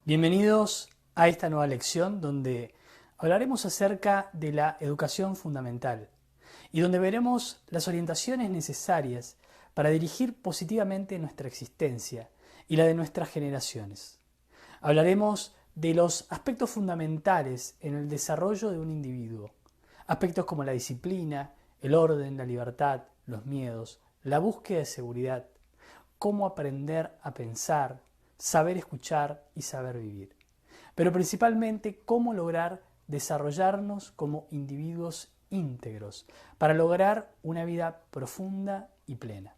Bienvenidos a esta nueva lección donde hablaremos acerca de la educación fundamental y donde veremos las orientaciones necesarias para dirigir positivamente nuestra existencia y la de nuestras generaciones. Hablaremos de los aspectos fundamentales en el desarrollo de un individuo, aspectos como la disciplina, el orden, la libertad, los miedos, la búsqueda de seguridad, cómo aprender a pensar, saber escuchar y saber vivir. Pero principalmente cómo lograr desarrollarnos como individuos íntegros para lograr una vida profunda y plena.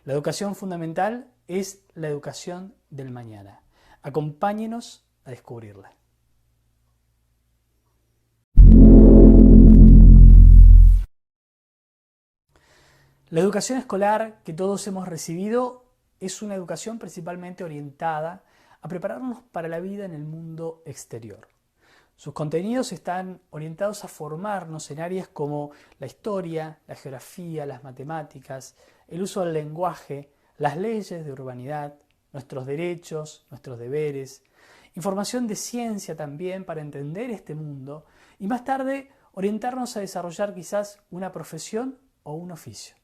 La educación fundamental es la educación del mañana. Acompáñenos a descubrirla. La educación escolar que todos hemos recibido es una educación principalmente orientada a prepararnos para la vida en el mundo exterior. Sus contenidos están orientados a formarnos en áreas como la historia, la geografía, las matemáticas, el uso del lenguaje, las leyes de urbanidad, nuestros derechos, nuestros deberes, información de ciencia también para entender este mundo y más tarde orientarnos a desarrollar quizás una profesión o un oficio.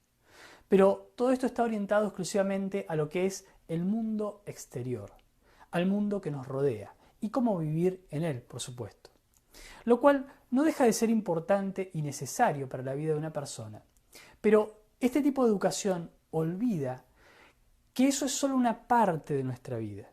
Pero todo esto está orientado exclusivamente a lo que es el mundo exterior, al mundo que nos rodea y cómo vivir en él, por supuesto. Lo cual no deja de ser importante y necesario para la vida de una persona. Pero este tipo de educación olvida que eso es solo una parte de nuestra vida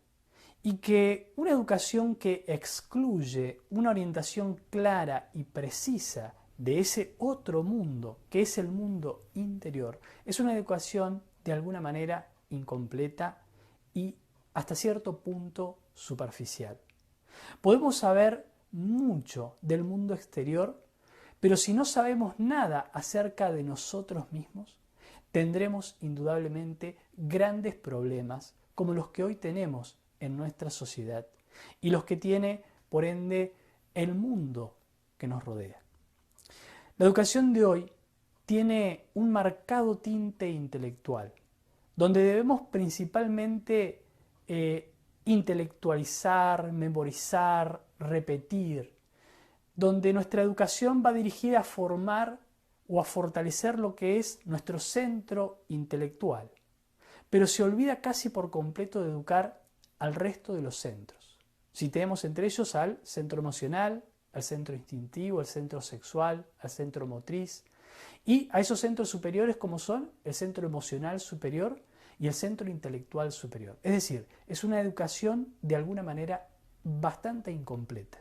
y que una educación que excluye una orientación clara y precisa de ese otro mundo, que es el mundo interior, es una educación de alguna manera incompleta y hasta cierto punto superficial. Podemos saber mucho del mundo exterior, pero si no sabemos nada acerca de nosotros mismos, tendremos indudablemente grandes problemas como los que hoy tenemos en nuestra sociedad y los que tiene, por ende, el mundo que nos rodea. La educación de hoy tiene un marcado tinte intelectual, donde debemos principalmente intelectualizar, memorizar, repetir, donde nuestra educación va dirigida a formar o a fortalecer lo que es nuestro centro intelectual, pero se olvida casi por completo de educar al resto de los centros. Si tenemos entre ellos al centro emocional, al centro instintivo, al centro sexual, al centro motriz y a esos centros superiores como son el centro emocional superior y el centro intelectual superior. Es decir, es una educación de alguna manera bastante incompleta.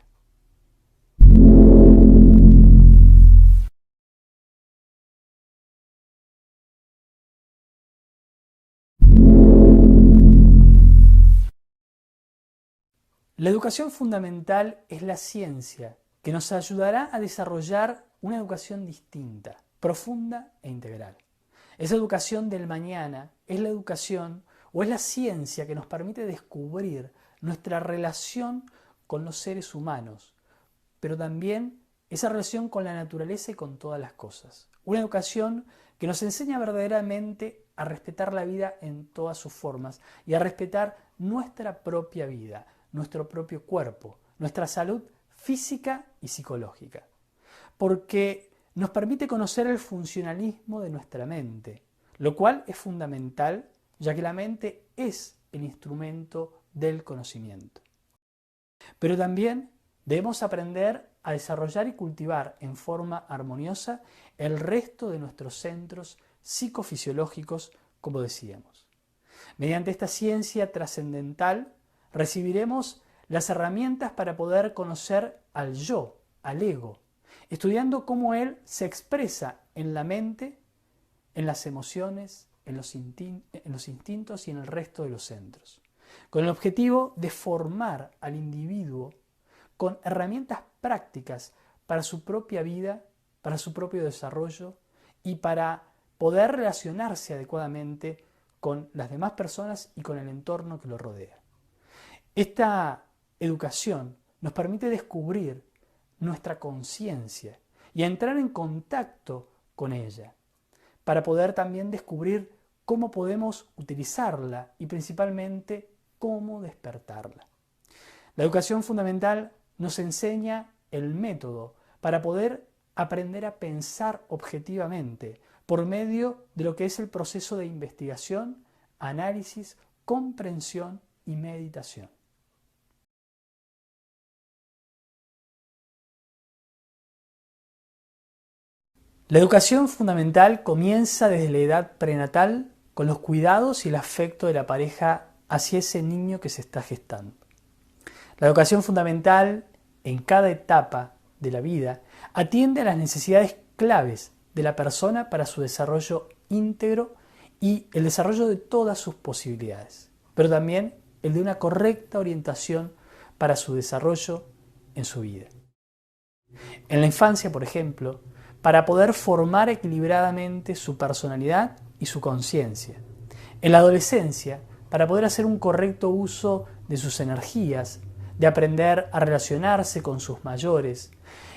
La educación fundamental es la ciencia que nos ayudará a desarrollar una educación distinta, profunda e integral. Esa educación del mañana es la educación o es la ciencia que nos permite descubrir nuestra relación con los seres humanos, pero también esa relación con la naturaleza y con todas las cosas. Una educación que nos enseña verdaderamente a respetar la vida en todas sus formas y a respetar nuestra propia vida, nuestro propio cuerpo, nuestra salud física y psicológica. Porque nos permite conocer el funcionalismo de nuestra mente, lo cual es fundamental, ya que la mente es el instrumento del conocimiento. Pero también debemos aprender a desarrollar y cultivar en forma armoniosa el resto de nuestros centros psicofisiológicos, como decíamos. Mediante esta ciencia trascendental recibiremos las herramientas para poder conocer al yo, al ego, estudiando cómo él se expresa en la mente, en las emociones, en los instintos y en el resto de los centros, con el objetivo de formar al individuo con herramientas prácticas para su propia vida, para su propio desarrollo y para poder relacionarse adecuadamente con las demás personas y con el entorno que lo rodea. Esta educación nos permite descubrir nuestra conciencia y entrar en contacto con ella, para poder también descubrir cómo podemos utilizarla y principalmente cómo despertarla. La educación fundamental nos enseña el método para poder aprender a pensar objetivamente por medio de lo que es el proceso de investigación, análisis, comprensión y meditación. La educación fundamental comienza desde la edad prenatal con los cuidados y el afecto de la pareja hacia ese niño que se está gestando. La educación fundamental en cada etapa de la vida atiende a las necesidades claves de la persona para su desarrollo íntegro y el desarrollo de todas sus posibilidades, pero también el de una correcta orientación para su desarrollo en su vida. En la infancia, por ejemplo, para poder formar equilibradamente su personalidad y su conciencia. En la adolescencia, para poder hacer un correcto uso de sus energías, de aprender a relacionarse con sus mayores.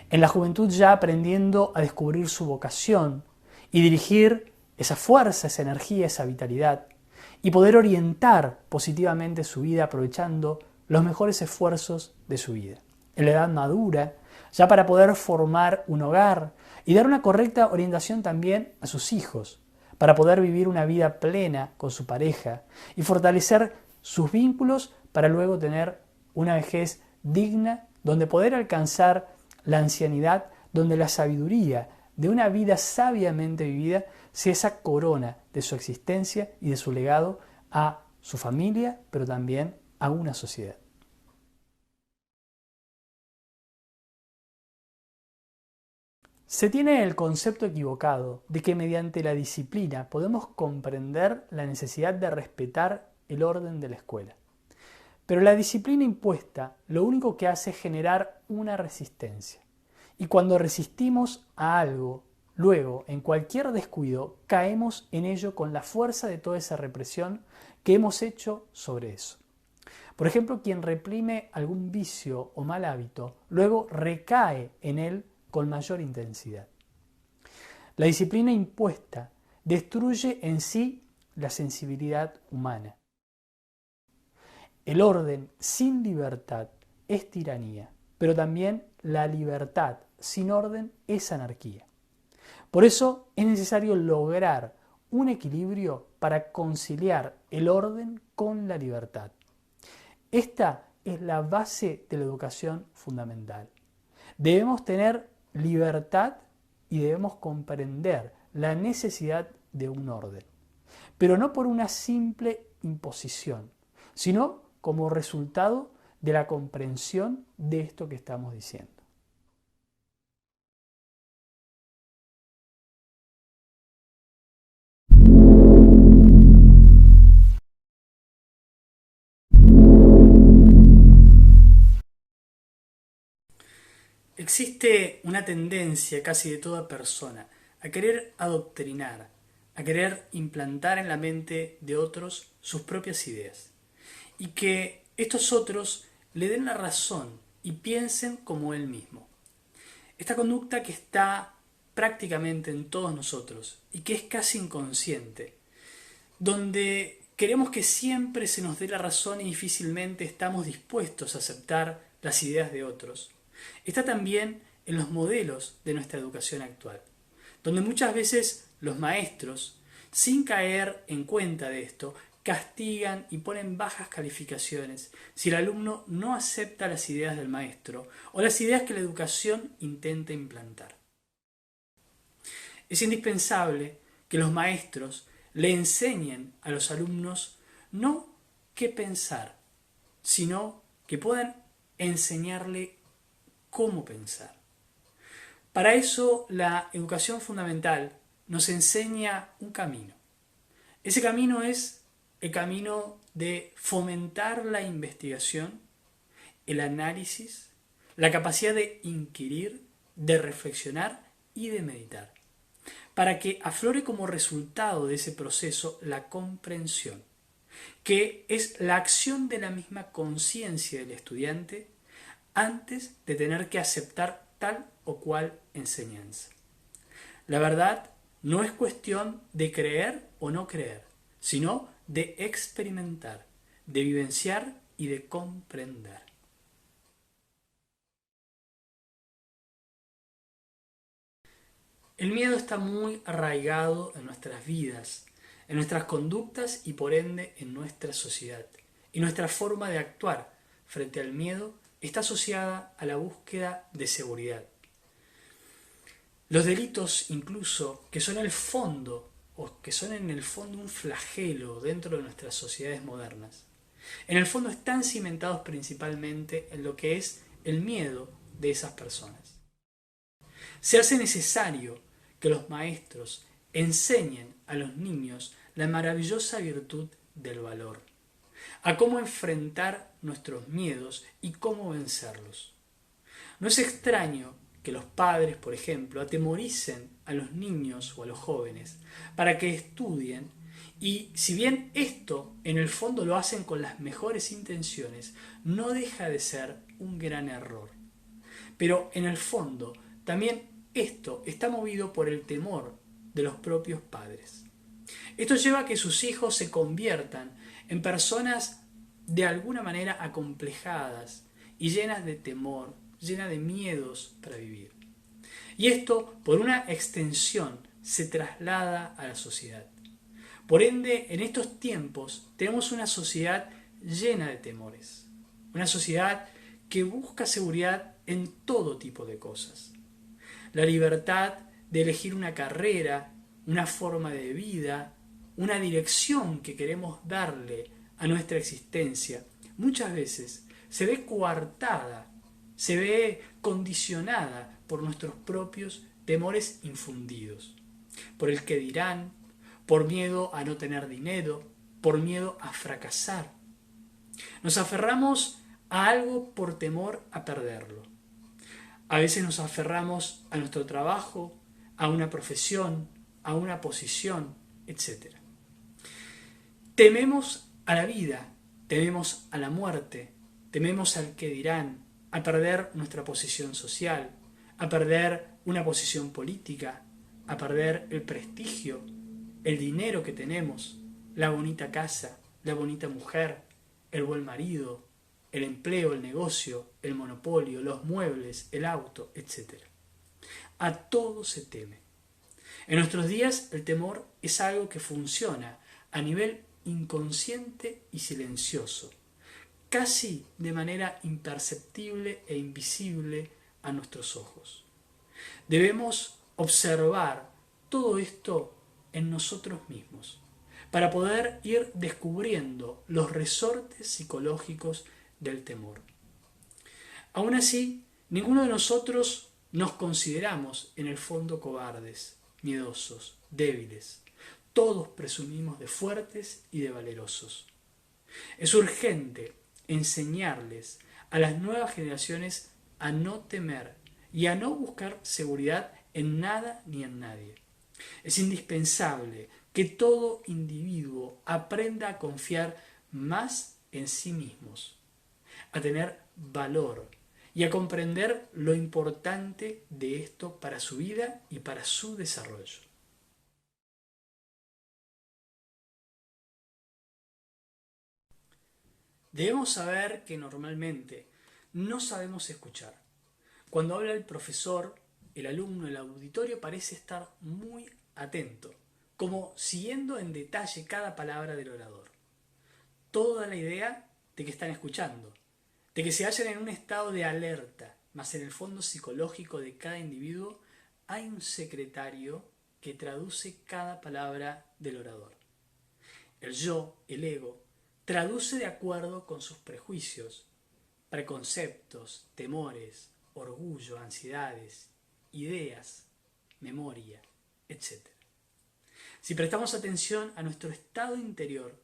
En la juventud ya aprendiendo a descubrir su vocación y dirigir esa fuerza, esa energía, esa vitalidad y poder orientar positivamente su vida aprovechando los mejores esfuerzos de su vida. En la edad madura, ya para poder formar un hogar y dar una correcta orientación también a sus hijos, para poder vivir una vida plena con su pareja y fortalecer sus vínculos para luego tener una vejez digna donde poder alcanzar la ancianidad, donde la sabiduría de una vida sabiamente vivida sea esa corona de su existencia y de su legado a su familia, pero también a una sociedad. Se tiene el concepto equivocado de que mediante la disciplina podemos comprender la necesidad de respetar el orden de la escuela. Pero la disciplina impuesta lo único que hace es generar una resistencia. Y cuando resistimos a algo, luego, en cualquier descuido, caemos en ello con la fuerza de toda esa represión que hemos hecho sobre eso. Por ejemplo, quien reprime algún vicio o mal hábito, luego recae en él con mayor intensidad. La disciplina impuesta destruye en sí la sensibilidad humana. El orden sin libertad es tiranía, pero también la libertad sin orden es anarquía. Por eso es necesario lograr un equilibrio para conciliar el orden con la libertad. Esta es la base de la educación fundamental. Debemos tener libertad y debemos comprender la necesidad de un orden, pero no por una simple imposición, sino como resultado de la comprensión de esto que estamos diciendo. Existe una tendencia casi de toda persona a querer adoctrinar, a querer implantar en la mente de otros sus propias ideas y que estos otros le den la razón y piensen como él mismo. Esta conducta que está prácticamente en todos nosotros y que es casi inconsciente, donde queremos que siempre se nos dé la razón y difícilmente estamos dispuestos a aceptar las ideas de otros, está también en los modelos de nuestra educación actual, donde muchas veces los maestros, sin caer en cuenta de esto, castigan y ponen bajas calificaciones si el alumno no acepta las ideas del maestro o las ideas que la educación intenta implantar. Es indispensable que los maestros le enseñen a los alumnos no qué pensar, sino que puedan enseñarle cómo pensar. Para eso la educación fundamental nos enseña un camino. Ese camino es el camino de fomentar la investigación, el análisis, la capacidad de inquirir, de reflexionar y de meditar, para que aflore como resultado de ese proceso la comprensión, que es la acción de la misma conciencia del estudiante antes de tener que aceptar tal o cual enseñanza. La verdad no es cuestión de creer o no creer, sino de experimentar, de vivenciar y de comprender. El miedo está muy arraigado en nuestras vidas, en nuestras conductas y por ende en nuestra sociedad. Y nuestra forma de actuar frente al miedo está asociada a la búsqueda de seguridad. Los delitos incluso, que son el fondo, o que son en el fondo un flagelo dentro de nuestras sociedades modernas, en el fondo están cimentados principalmente en lo que es el miedo de esas personas. Se hace necesario que los maestros enseñen a los niños la maravillosa virtud del valor, a cómo enfrentar nuestros miedos y cómo vencerlos. No es extraño que los padres, por ejemplo, atemoricen a los niños o a los jóvenes para que estudien y si bien esto en el fondo lo hacen con las mejores intenciones, no deja de ser un gran error. Pero en el fondo también esto está movido por el temor de los propios padres. Esto lleva a que sus hijos se conviertan en personas de alguna manera acomplejadas y llenas de temor, llenas de miedos para vivir. Y esto, por una extensión, se traslada a la sociedad. Por ende, en estos tiempos tenemos una sociedad llena de temores. Una sociedad que busca seguridad en todo tipo de cosas. La libertad de elegir una carrera, una forma de vida, una dirección que queremos darle a nuestra existencia, muchas veces se ve coartada, se ve condicionada por nuestros propios temores infundidos, por el que dirán, por miedo a no tener dinero, por miedo a fracasar. Nos aferramos a algo por temor a perderlo. A veces nos aferramos a nuestro trabajo, a una profesión, a una posición, etc. Tememos a la vida, tememos a la muerte, tememos al que dirán, a perder nuestra posición social, a perder una posición política, a perder el prestigio, el dinero que tenemos, la bonita casa, la bonita mujer, el buen marido, el empleo, el negocio, el monopolio, los muebles, el auto, etc. A todo se teme. En nuestros días el temor es algo que funciona a nivel inconsciente y silencioso, casi de manera imperceptible e invisible a nuestros ojos. Debemos observar todo esto en nosotros mismos para poder ir descubriendo los resortes psicológicos del temor. Aún así, ninguno de nosotros nos consideramos en el fondo cobardes, miedosos, débiles. Todos presumimos de fuertes y de valerosos. Es urgente enseñarles a las nuevas generaciones a no temer y a no buscar seguridad en nada ni en nadie. Es indispensable que todo individuo aprenda a confiar más en sí mismos, a tener valor y a comprender lo importante de esto para su vida y para su desarrollo. Debemos saber que normalmente no sabemos escuchar. Cuando habla el profesor, el alumno, el auditorio parece estar muy atento, como siguiendo en detalle cada palabra del orador. Todo da la idea de que están escuchando, de que se hallan en un estado de alerta, mas en el fondo psicológico de cada individuo hay un secretario que traduce cada palabra del orador. El yo, el ego, traduce de acuerdo con sus prejuicios, preconceptos, temores, orgullo, ansiedades, ideas, memoria, etc. Si prestamos atención a nuestro estado interior,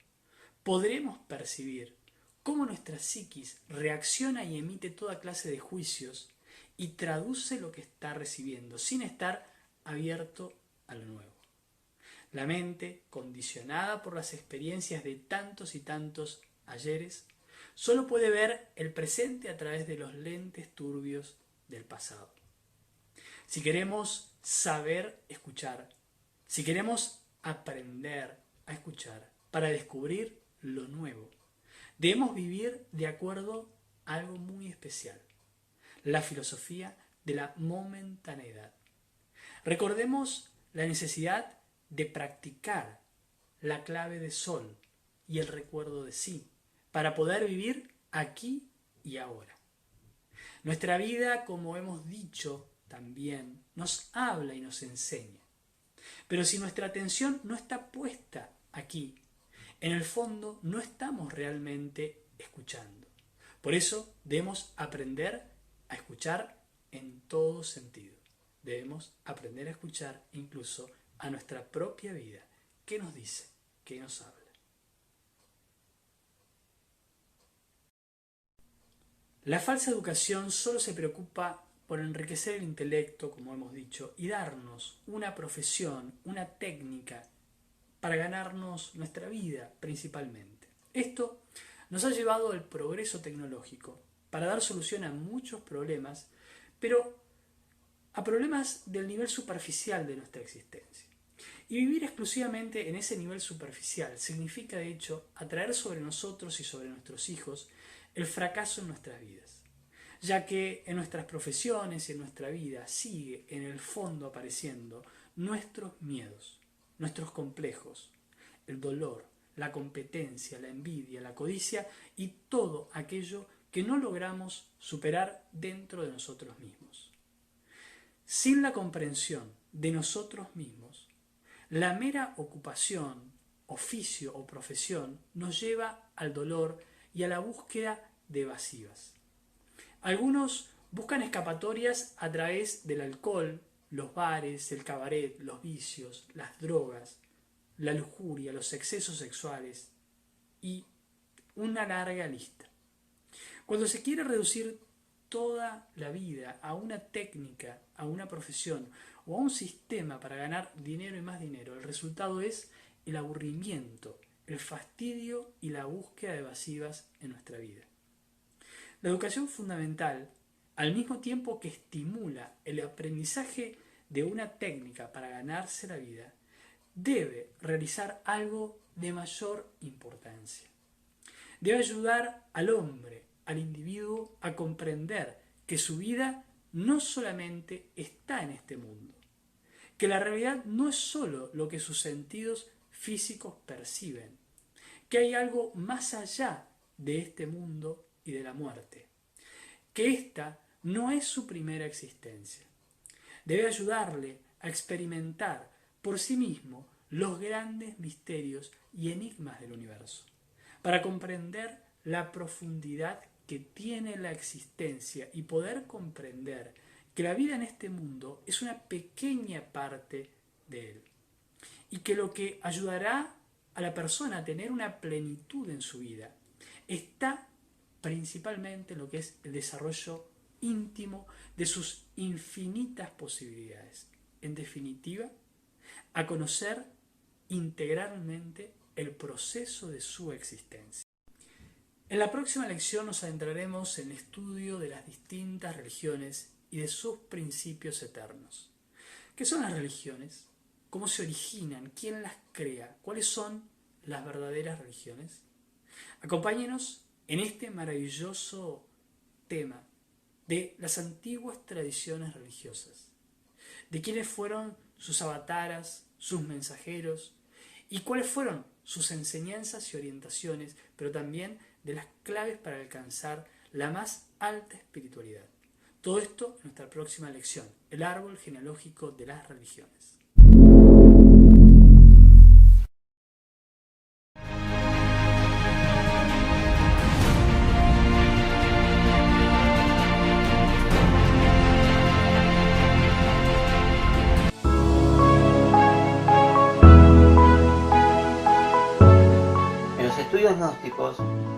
podremos percibir cómo nuestra psiquis reacciona y emite toda clase de juicios y traduce lo que está recibiendo, sin estar abierto a lo nuevo. La mente, condicionada por las experiencias de tantos y tantos ayeres, solo puede ver el presente a través de los lentes turbios del pasado. Si queremos saber escuchar, si queremos aprender a escuchar para descubrir lo nuevo, debemos vivir de acuerdo a algo muy especial, la filosofía de la momentaneidad. Recordemos la necesidad de practicar la clave de sol y el recuerdo de sí, para poder vivir aquí y ahora. Nuestra vida, como hemos dicho también, nos habla y nos enseña. Pero si nuestra atención no está puesta aquí, en el fondo no estamos realmente escuchando. Por eso debemos aprender a escuchar en todo sentido. Debemos aprender a escuchar incluso a nuestra propia vida. ¿Qué nos dice? ¿Qué nos habla? La falsa educación solo se preocupa por enriquecer el intelecto, como hemos dicho, y darnos una profesión, una técnica para ganarnos nuestra vida principalmente. Esto nos ha llevado al progreso tecnológico para dar solución a muchos problemas, pero a problemas del nivel superficial de nuestra existencia. Y vivir exclusivamente en ese nivel superficial significa, de hecho, atraer sobre nosotros y sobre nuestros hijos el fracaso en nuestras vidas, ya que en nuestras profesiones y en nuestra vida sigue en el fondo apareciendo nuestros miedos, nuestros complejos, el dolor, la competencia, la envidia, la codicia y todo aquello que no logramos superar dentro de nosotros mismos. Sin la comprensión de nosotros mismos, la mera ocupación, oficio o profesión nos lleva al dolor y a la búsqueda de evasivas. Algunos buscan escapatorias a través del alcohol, los bares, el cabaret, los vicios, las drogas, la lujuria, los excesos sexuales y una larga lista. Cuando se quiere reducir toda la vida a una técnica, a una profesión o a un sistema para ganar dinero y más dinero, el resultado es el aburrimiento, el fastidio y la búsqueda de evasivas en nuestra vida. La educación fundamental, al mismo tiempo que estimula el aprendizaje de una técnica para ganarse la vida, debe realizar algo de mayor importancia. Debe ayudar al hombre, al individuo, a comprender que su vida no solamente está en este mundo, que la realidad no es solo lo que sus sentidos físicos perciben, que hay algo más allá de este mundo y de la muerte, que esta no es su primera existencia. Debe ayudarle a experimentar por sí mismo los grandes misterios y enigmas del universo, para comprender la profundidad que tiene la existencia y poder comprender que la vida en este mundo es una pequeña parte de él, y que lo que ayudará a la persona a tener una plenitud en su vida está principalmente en lo que es el desarrollo íntimo de sus infinitas posibilidades. En definitiva, a conocer integralmente el proceso de su existencia. En la próxima lección nos adentraremos en el estudio de las distintas religiones y de sus principios eternos. ¿Qué son las religiones? ¿Cómo se originan? ¿Quién las crea? ¿Cuáles son las verdaderas religiones? Acompáñenos en este maravilloso tema de las antiguas tradiciones religiosas, de quiénes fueron sus avataras, sus mensajeros y cuáles fueron sus enseñanzas y orientaciones, pero también de las claves para alcanzar la más alta espiritualidad. Todo esto en nuestra próxima lección, el árbol genealógico de las religiones. Gnósticos,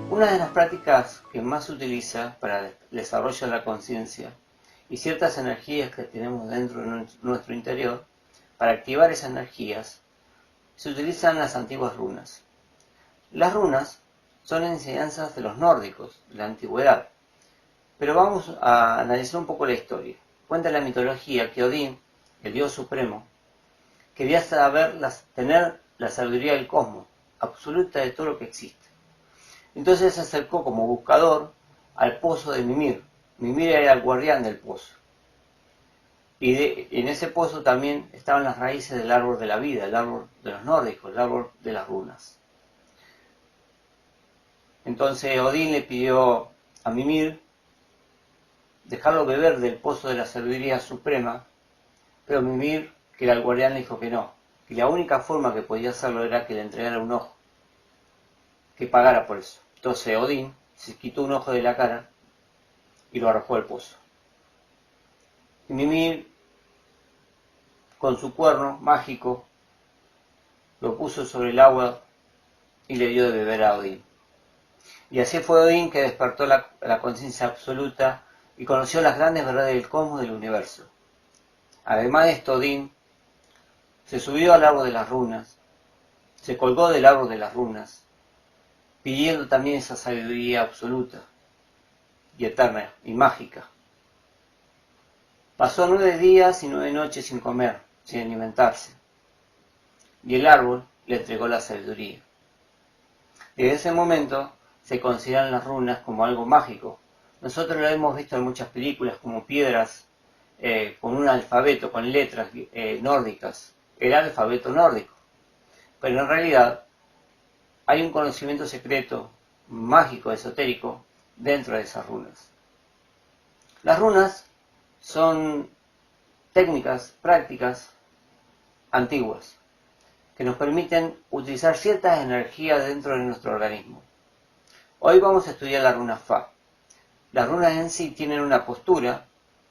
una de las prácticas que más se utiliza para el desarrollo de la conciencia y ciertas energías que tenemos dentro de nuestro interior, para activar esas energías, se utilizan las antiguas runas. Las runas son enseñanzas de los nórdicos, de la antigüedad, pero vamos a analizar un poco la historia. Cuenta la mitología que Odín, el dios supremo, quería tener la sabiduría del cosmos, absoluta de todo lo que existe. Entonces se acercó como buscador al pozo de Mimir. Mimir era el guardián del pozo. Y en ese pozo también estaban las raíces del árbol de la vida, el árbol de los nórdicos, el árbol de las runas. Entonces Odín le pidió a Mimir dejarlo beber del pozo de la sabiduría suprema, pero Mimir, que era el guardián, le dijo que no, y la única forma que podía hacerlo era que le entregara un ojo, que pagara por eso. Entonces Odín se quitó un ojo de la cara y lo arrojó al pozo. Y Mimir, con su cuerno mágico, lo puso sobre el agua y le dio de beber a Odín. Y así fue Odín que despertó la conciencia absoluta y conoció las grandes verdades del cosmos y del universo. Además de esto, Odín se subió al árbol de las runas, se colgó del árbol de las runas, pidiendo también esa sabiduría absoluta y eterna y mágica. Pasó 9 días y 9 noches sin comer, sin alimentarse, y el árbol le entregó la sabiduría. Desde ese momento se consideran las runas como algo mágico. Nosotros lo hemos visto en muchas películas como piedras con un alfabeto, con letras nórdicas, el alfabeto nórdico. Pero en realidad hay un conocimiento secreto, mágico, esotérico, dentro de esas runas. Las runas son técnicas, prácticas antiguas, que nos permiten utilizar ciertas energías dentro de nuestro organismo. Hoy vamos a estudiar la runa Fa. Las runas en sí tienen una postura,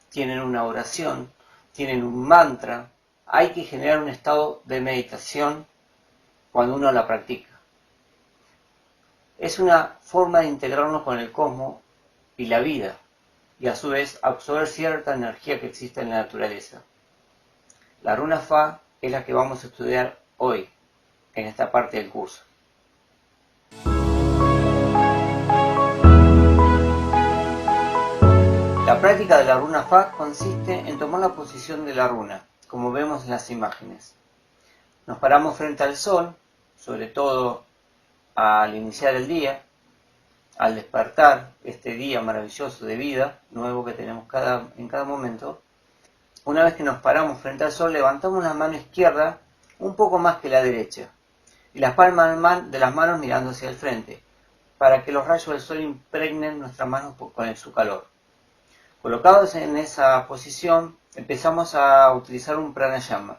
tienen una oración, tienen un mantra. Hay que generar un estado de meditación cuando uno la practica. Es una forma de integrarnos con el cosmos y la vida, y a su vez absorber cierta energía que existe en la naturaleza. La runa Fa es la que vamos a estudiar hoy, en esta parte del curso. La práctica de la runa Fa consiste en tomar la posición de la runa, como vemos en las imágenes. Nos paramos frente al sol, sobre todo al iniciar el día, al despertar este día maravilloso de vida, nuevo que tenemos en cada momento. Una vez que nos paramos frente al sol, levantamos la mano izquierda un poco más que la derecha, y las palmas de las manos mirando hacia el frente, para que los rayos del sol impregnen nuestras manos con su calor. Colocados en esa posición, empezamos a utilizar un pranayama.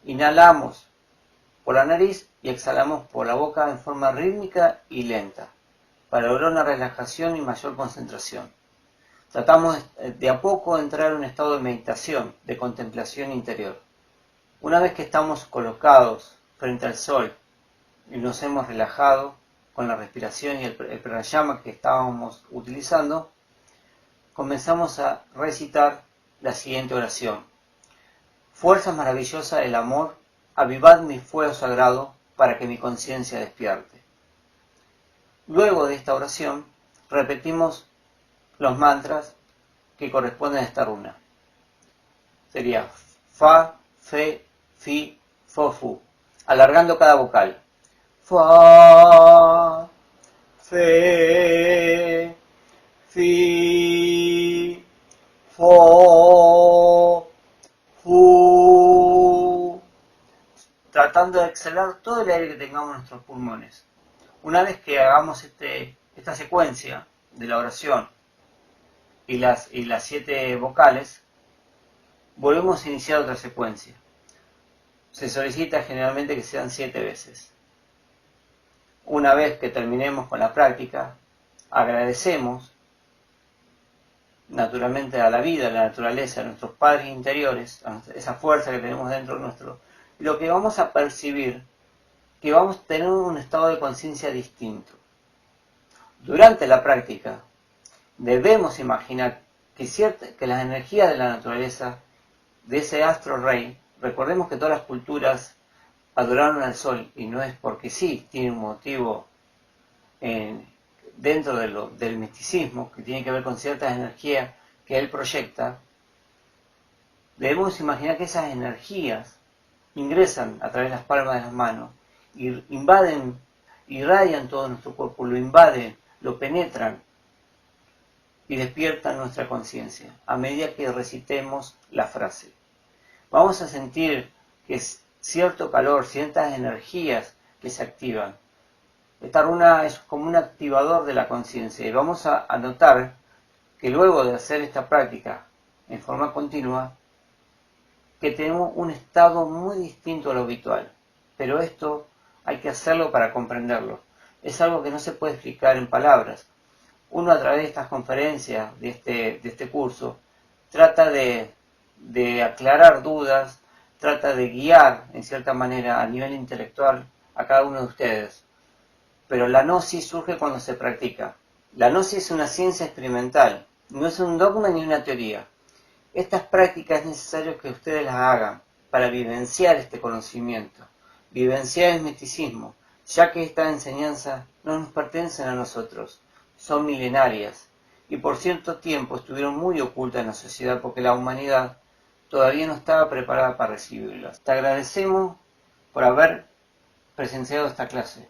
Inhalamos por la nariz y exhalamos por la boca en forma rítmica y lenta, para lograr una relajación y mayor concentración. Tratamos de a poco entrar en un estado de meditación, de contemplación interior. Una vez que estamos colocados frente al sol y nos hemos relajado con la respiración y el pranayama que estábamos utilizando, comenzamos a recitar la siguiente oración. Fuerza maravillosa del amor, avivad mi fuego sagrado para que mi conciencia despierte. Luego de esta oración, repetimos los mantras que corresponden a esta runa. Sería Fa, Fe, Fi, Fo, Fu, alargando cada vocal. Fa, Fe, Fi, Fo, Fu, tratando de exhalar todo el aire que tengamos en nuestros pulmones. Una vez que hagamos esta secuencia de la oración y las 7 vocales, volvemos a iniciar otra secuencia. Se solicita generalmente que sean 7 veces. Una vez que terminemos con la práctica, agradecemos naturalmente a la vida, a la naturaleza, a nuestros padres interiores, a esa fuerza que tenemos dentro nuestro. Y lo que vamos a percibir, que vamos a tener un estado de conciencia distinto. Durante la práctica, debemos imaginar que las energías de la naturaleza, de ese astro rey, recordemos que todas las culturas adoraron al sol, y no es porque sí, tiene un motivo dentro del misticismo, que tiene que ver con ciertas energías que él proyecta. Debemos imaginar que esas energías ingresan a través de las palmas de las manos, y irradian todo nuestro cuerpo, lo invaden, lo penetran, y despierta nuestra conciencia a medida que recitemos la frase. Vamos a sentir que es cierto calor, ciertas energías que se activan. Esta runa es como un activador de la conciencia y vamos a notar que luego de hacer esta práctica en forma continua, que tenemos un estado muy distinto a lo habitual. Pero esto hay que hacerlo para comprenderlo. Es algo que no se puede explicar en palabras. Uno a través de estas conferencias, de este curso, trata de aclarar dudas, trata de guiar en cierta manera a nivel intelectual a cada uno de ustedes. Pero la gnosis surge cuando se practica. La gnosis es una ciencia experimental, no es un dogma ni una teoría. Estas prácticas es necesario que ustedes las hagan para vivenciar este conocimiento, vivenciar el misticismo, ya que estas enseñanzas no nos pertenecen a nosotros, son milenarias y por cierto tiempo estuvieron muy ocultas en la sociedad porque la humanidad todavía no estaba preparada para recibirlas. Te agradecemos por haber presenciado esta clase.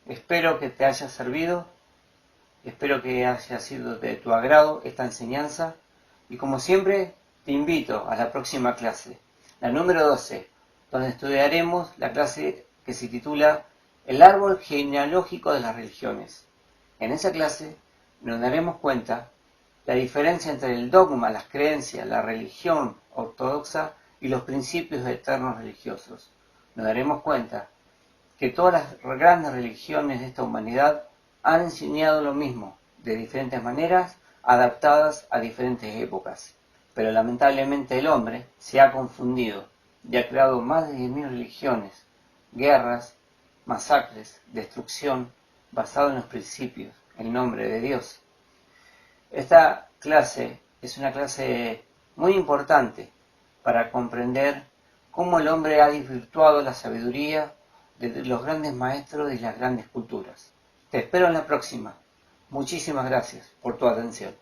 Espero que te haya servido, espero que haya sido de tu agrado esta enseñanza y como siempre te invito a la próxima clase, la número 12, donde estudiaremos la clase que se titula El árbol genealógico de las religiones. En esa clase nos daremos cuenta la diferencia entre el dogma, las creencias, la religión ortodoxa y los principios eternos religiosos. Nos daremos cuenta que todas las grandes religiones de esta humanidad han enseñado lo mismo, de diferentes maneras, adaptadas a diferentes épocas. Pero lamentablemente el hombre se ha confundido y ha creado más de 10.000 religiones, guerras, masacres, destrucción, basado en los principios, en nombre de Dios. Esta clase es una clase muy importante para comprender cómo el hombre ha desvirtuado la sabiduría de los grandes maestros y las grandes culturas. Te espero en la próxima. Muchísimas gracias por tu atención.